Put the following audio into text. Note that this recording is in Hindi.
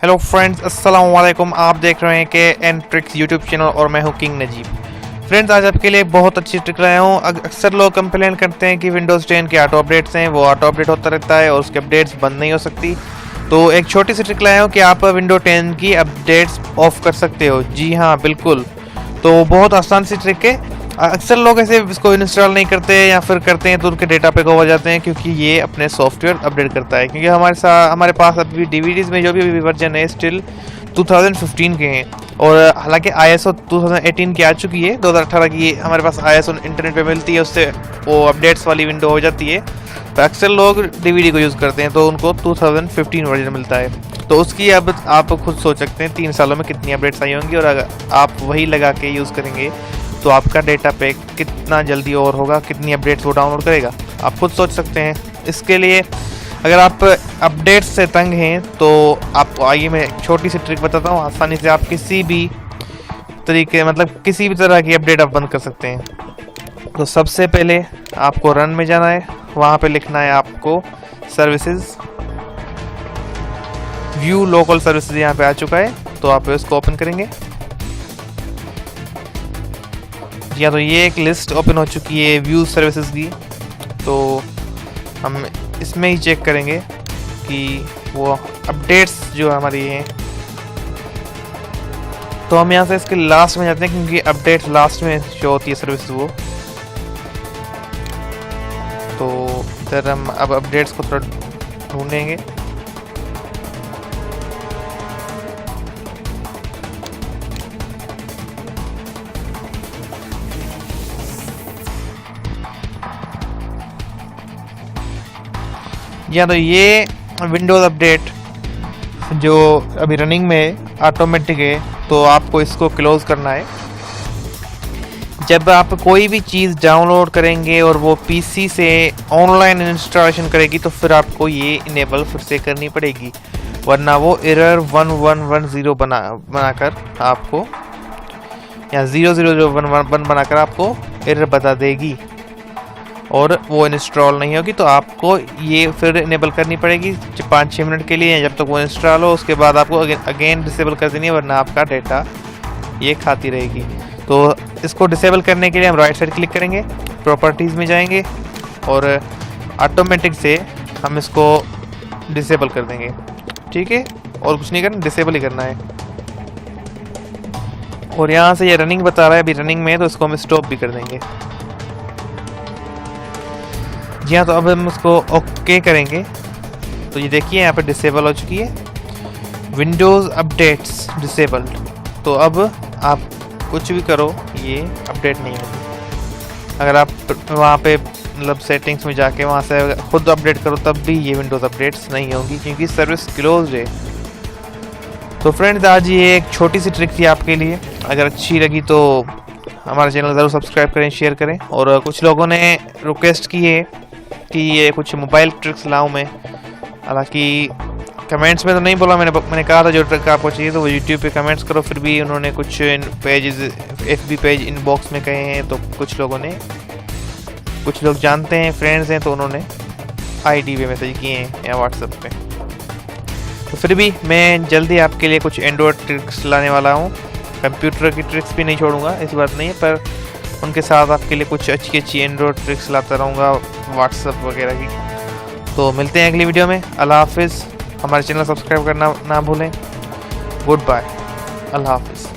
हेलो फ्रेंड्स, अस्सलाम वालेकुम। आप देख रहे हैं के एन ट्रिक्स यूट्यूब चैनल और मैं हूं किंग नजीब। फ्रेंड्स, आज आपके लिए बहुत अच्छी ट्रिक लाया हूं। अक्सर लोग कंप्लेन करते हैं कि विंडोज़ 10 के ऑटो अपडेट्स हैं, वो ऑटो अपडेट होता रहता है और उसके अपडेट्स बंद नहीं हो सकती। तो एक छोटी सी ट्रिक लाया हूँ कि आप विंडो 10 की अपडेट्स ऑफ कर सकते हो। जी हाँ, बिल्कुल। तो बहुत आसान सी ट्रिक है। अक्सर लोग ऐसे इसको इंस्टॉल नहीं करते या फिर करते हैं तो उनके डेटा पे हो जाते हैं, क्योंकि ये अपने सॉफ्टवेयर अपडेट करता है। क्योंकि हमारे पास अभी डीवीडीज में जो भी वर्जन है स्टिल 2015 के हैं, और हालांकि ISO 2018 की आ चुकी है। 2018 की हमारे पास ISO इंटरनेट पे मिलती है, उससे वो अपडेट्स वाली विंडो हो जाती है। तो अक्सर लोग डीवीडी को यूज़ करते हैं तो उनको 2015 वर्जन मिलता है। तो उसकी अब आप खुद सोच सकते हैं 3 सालों में कितनी अपडेट्स आई होंगी, और अगर आप वही लगा के यूज़ करेंगे तो आपका डेटा पैक कितना जल्दी ओवर होगा, कितनी अपडेट्स वो डाउनलोड करेगा, आप खुद सोच सकते हैं। इसके लिए अगर आप अपडेट्स से तंग हैं तो आपको आइए मैं एक छोटी सी ट्रिक बताता हूँ। आसानी से आप किसी भी तरीके किसी भी तरह की अपडेट आप बंद कर सकते हैं। तो सबसे पहले आपको रन में जाना है, वहाँ पे लिखना है आपको सर्विसेज, व्यू लोकल सर्विसेज यहाँ पे आ चुका है, तो आप इसको ओपन करेंगे। या तो ये एक लिस्ट ओपन हो चुकी है व्यू सर्विसेज की, तो हम इसमें ही चेक करेंगे कि वो अपडेट्स जो हमारी हैं। तो हम यहाँ से इसके लास्ट में जाते हैं, क्योंकि अपडेट्स लास्ट में शो होती है सर्विस वो। तो इधर हम अब अपडेट्स को थोड़ा ढूंढेंगे। या तो ये विंडोज़ अपडेट जो अभी रनिंग में ऑटोमेटिक है, तो आपको इसको क्लोज करना है। जब आप कोई भी चीज़ डाउनलोड करेंगे और वो पीसी से ऑनलाइन इंस्टॉलेशन करेगी तो फिर आपको ये इनेबल फिर से करनी पड़ेगी, वरना वो एरर 1110 बनाकर आपको या 00011 बनाकर आपको एरर बता देगी और वो इंस्टॉल नहीं होगी। तो आपको ये फिर इनेबल करनी पड़ेगी 5-6 मिनट के लिए, जब तक वो इंस्टॉल हो। उसके बाद आपको अगेन डिसेबल कर देनी है, वरना आपका डेटा ये खाती रहेगी। तो इसको डिसेबल करने के लिए हम राइट साइड क्लिक करेंगे, प्रॉपर्टीज़ में जाएंगे और ऑटोमेटिक से हम इसको डिसेबल कर देंगे। ठीक है, और कुछ नहीं करना, डिसेबल ही करना है। और यहाँ से ये रनिंग बता रहा है, अभी रनिंग में है, तो इसको हम स्टॉप भी कर देंगे। जी हाँ, तो अब हम उसको ओके करेंगे। तो ये देखिए यहाँ पे डिसेबल हो चुकी है, विंडोज़ अपडेट्स डिसेबल्ड। तो अब आप कुछ भी करो ये अपडेट नहीं होगी। अगर आप वहाँ पे सेटिंग्स में जाके वहाँ से खुद अपडेट करो तब भी ये विंडोज़ अपडेट्स नहीं होंगी, क्योंकि सर्विस क्लोज है। तो फ्रेंड्स, आज ये एक छोटी सी ट्रिक थी आपके लिए। अगर अच्छी लगी तो हमारा चैनल ज़रूर सब्सक्राइब करें, शेयर करें। और कुछ लोगों ने रिक्वेस्ट की है कि ये कुछ मोबाइल ट्रिक्स लाऊं मैं। हालांकि कमेंट्स में तो नहीं बोला, मैंने कहा था जो ट्रिक आपको चाहिए तो वो यूट्यूब पे कमेंट्स करो। फिर भी उन्होंने कुछ पेजेस FB पेज इनबॉक्स में कहे हैं, तो कुछ लोग जानते हैं, फ्रेंड्स हैं, तो उन्होंने ID पे मैसेज किए हैं या व्हाट्सएप पे। तो फिर भी मैं जल्दी आपके लिए कुछ एंड्रॉयड ट्रिक्स लाने वाला हूँ। कंप्यूटर की ट्रिक्स भी नहीं छोड़ूंगा, ऐसी बात नहीं है, पर उनके साथ आपके लिए कुछ अच्छी एंड्रॉयड ट्रिक्स लाता रहूँगा, व्हाट्सएप वगैरह की। तो मिलते हैं अगली वीडियो में। अल्लाह हाफिज़। हमारे चैनल सब्सक्राइब करना ना भूलें। गुड बाय, अल्लाह हाफिज़।